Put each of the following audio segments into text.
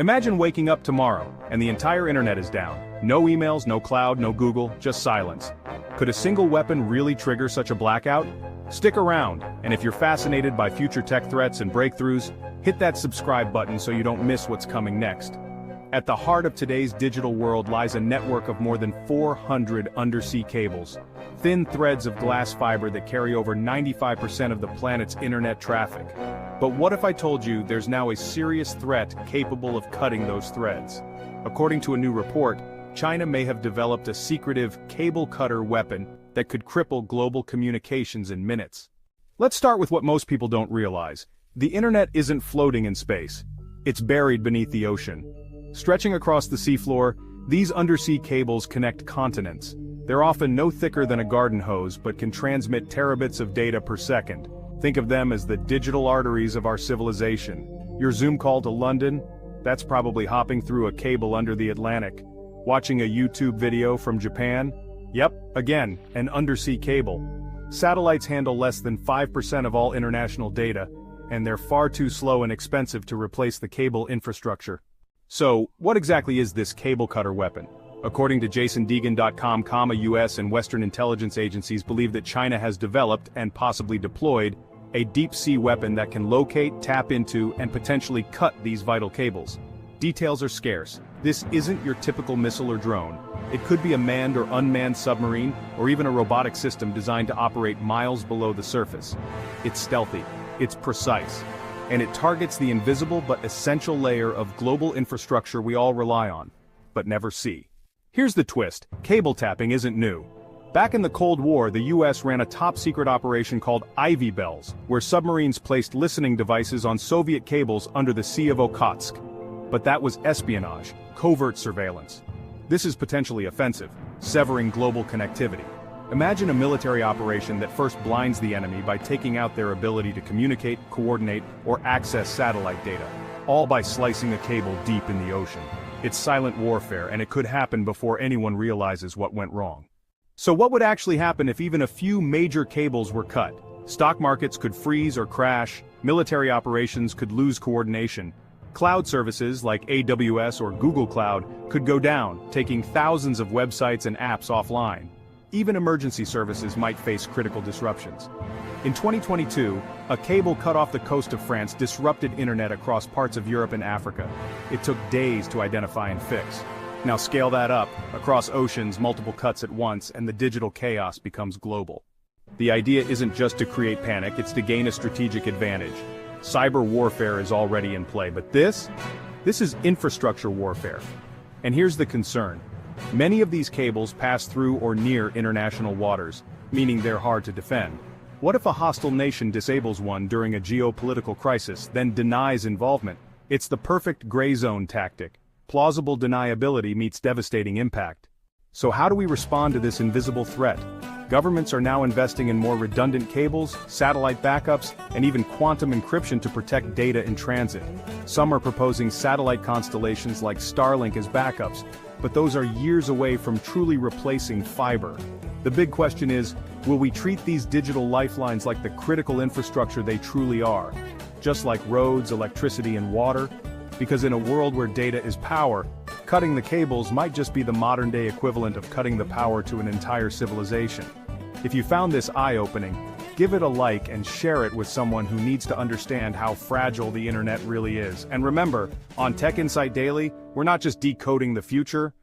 Imagine waking up tomorrow, and the entire internet is down. No emails, no cloud, no Google, just silence. Could a single weapon really trigger such a blackout? Stick around, and if you're fascinated by future tech threats and breakthroughs, hit that subscribe button so you don't miss what's coming next. At the heart of today's digital world lies a network of more than 400 undersea cables, thin threads of glass fiber that carry over 95% of the planet's internet traffic. But what if I told you there's now a serious threat capable of cutting those threads? According to a new report, China may have developed a secretive cable cutter weapon that could cripple global communications in minutes. Let's start with what most people don't realize. The internet isn't floating in space. It's buried beneath the ocean. Stretching across the seafloor, these undersea cables connect continents. They're often no thicker than a garden hose but can transmit terabits of data per second. Think of them as the digital arteries of our civilization. Your Zoom call to London? That's probably hopping through a cable under the Atlantic. Watching a YouTube video from Japan? Yep, again, an undersea cable. Satellites handle less than 5% of all international data, and they're far too slow and expensive to replace the cable infrastructure. So, what exactly is this cable cutter weapon? According to JasonDeegan.com, US and Western intelligence agencies believe that China has developed and possibly deployed a deep-sea weapon that can locate, tap into, and potentially cut these vital cables. Details are scarce. This isn't your typical missile or drone. It could be a manned or unmanned submarine, or even a robotic system designed to operate miles below the surface. It's stealthy, it's precise, and it targets the invisible but essential layer of global infrastructure we all rely on, but never see. Here's the twist: cable tapping isn't new. Back in the Cold War, the US ran a top-secret operation called Ivy Bells, where submarines placed listening devices on Soviet cables under the Sea of Okhotsk. But that was espionage, covert surveillance. This is potentially offensive, severing global connectivity. Imagine a military operation that first blinds the enemy by taking out their ability to communicate, coordinate, or access satellite data, all by slicing a cable deep in the ocean. It's silent warfare, and it could happen before anyone realizes what went wrong. So what would actually happen if even a few major cables were cut? Stock markets could freeze or crash, military operations could lose coordination, cloud services like AWS or Google Cloud could go down, taking thousands of websites and apps offline. Even emergency services might face critical disruptions. In 2022, a cable cut off the coast of France disrupted internet across parts of Europe and Africa. It took days to identify and fix. Now scale that up, across oceans, multiple cuts at once, and the digital chaos becomes global. The idea isn't just to create panic, it's to gain a strategic advantage. Cyber warfare is already in play, but this is infrastructure warfare. And here's the concern. Many of these cables pass through or near international waters, meaning they're hard to defend. What if a hostile nation disables one during a geopolitical crisis, then denies involvement? It's the perfect gray zone tactic. Plausible deniability meets devastating impact. So how do we respond to this invisible threat? Governments are now investing in more redundant cables, satellite backups, and even quantum encryption to protect data in transit. Some are proposing satellite constellations like Starlink as backups, but those are years away from truly replacing fiber. The big question is, will we treat these digital lifelines like the critical infrastructure they truly are? Just like roads, electricity, and water? Because in a world where data is power, cutting the cables might just be the modern-day equivalent of cutting the power to an entire civilization. If you found this eye-opening, give it a like and share it with someone who needs to understand how fragile the internet really is. And remember, on TechInsight Daily, we're not just decoding the future,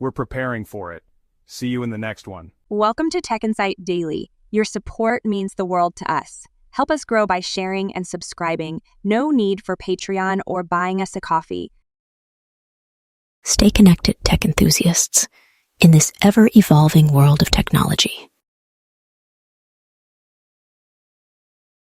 we're preparing for it. See you in the next one. Welcome to TechInsight Daily. Your support means the world to us. Help us grow by sharing and subscribing. No need for Patreon or buying us a coffee. Stay connected, tech enthusiasts, in this ever-evolving world of technology.